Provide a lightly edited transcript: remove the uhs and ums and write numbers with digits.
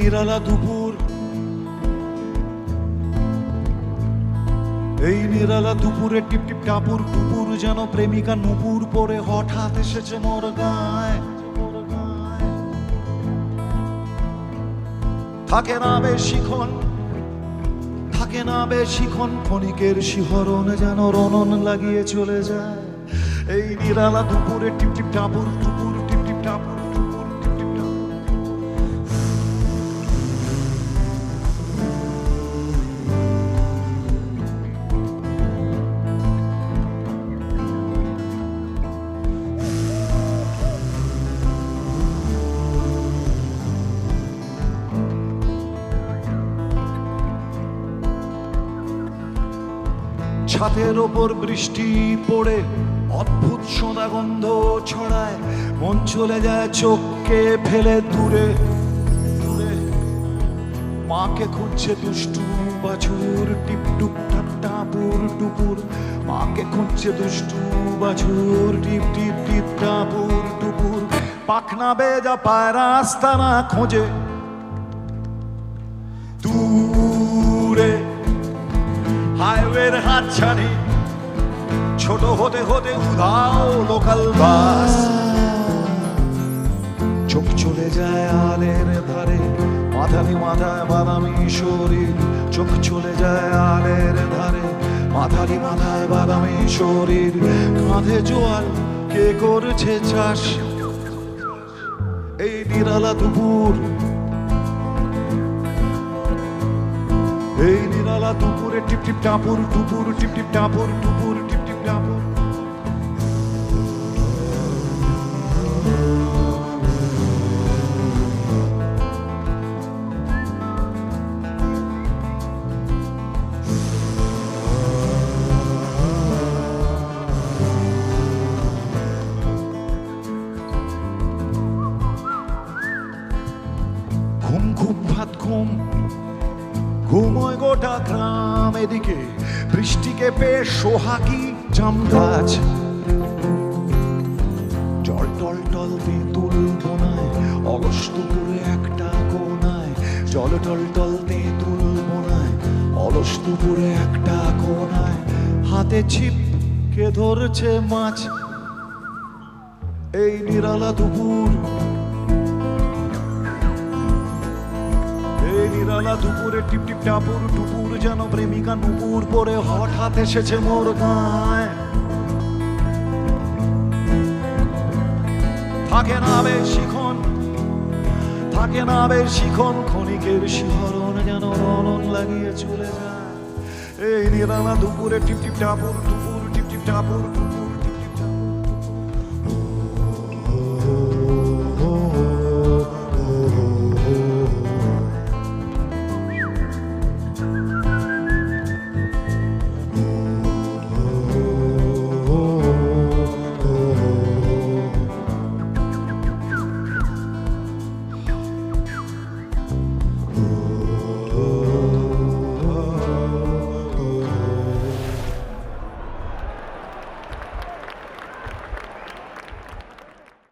নিরালা দুপুর, এই নিরালা দুপুরে টিপ টিপ টাপুর টুপুর যেন প্রেমিকা নুপুর পরে হঠাৎ এসেছে মোর গায়। থাকে না বেশিক্ষণ, থাকে না বেশিক্ষণ, ক্ষণিকের শিহরণ যেন রনন লাগিয়ে চলে যায়। এই নিরালা দুপুরে টিপ টিপ টাপুর টুপুর, টিপ টিপ টাপুর টুপুর, টিপ টিপ টাপুর। ছাদের ওপর বৃষ্টি পড়ে অদ্ভুত সোঁদা গন্ধ ছড়ায়, মন চলে যায় চোখকে ফেলে দূরে দূরে। মাকে খুঁজছে দুষ্টু বাছুর, টিপ টুপ টাপ টাপুর টুপুর। মাকে খুঁজছে দুষ্টু বাছুর, টিপ টিপ টিপ টাপুর টুপুর। পাখনা বেজা পায়রা আস্তানা খোঁজে দূরে, হাইওয়ের হাত ছাড়ি ছোট হতে হতে উধাও লোকাল বাস। চোখ চলে যায় আলের ধারে, মাথানি মাথায় বাদামি শরীর। চোখ চলে যায় আলের ধারে, মাথানি মাথায় বাদামি শরীর। কাঁধে জোয়াল, কে করছে চাষ? এই নিরালা দুপুর, এই নিরালা দুপুরে টিপ টিপ টাপুর টুপুর, টিপ টিপ টাপুর টুপুর, টিপ টিপ টাপুর। ঘুম ঘুম ভাত ঘুম, ঘুমোয় গোটা গ্রাম এদিকে। বৃষ্টিকে পেয়ে সোহাগী জাম গাছ, জল টল টল তেঁতুল বোনায় অলস দুপুরে একটা কোনায়। জল টল টল তেঁতুল বোনায় অলস দুপুরে একটা কোনায়। হাতে ছিপ, কে ধরছে মাছ? এই নিরালা দুপুর, এই নিরালা দুপুরে টিপ টিপ টাপুর টুপুর যেন প্রেমিকা নুপুর পরে হঠাৎ এসেছে মোর গায়। থাকে না বেশিক্ষণ, থাকে না বেশিক্ষণ, ক্ষণিকের শিহরণ যেন রনন লাগিয়ে চলে যায়। এই নিরালা দুপুরে টিপ টিপ টাপুর টুপুর, টিপ টিপ টাপুর টুপুর।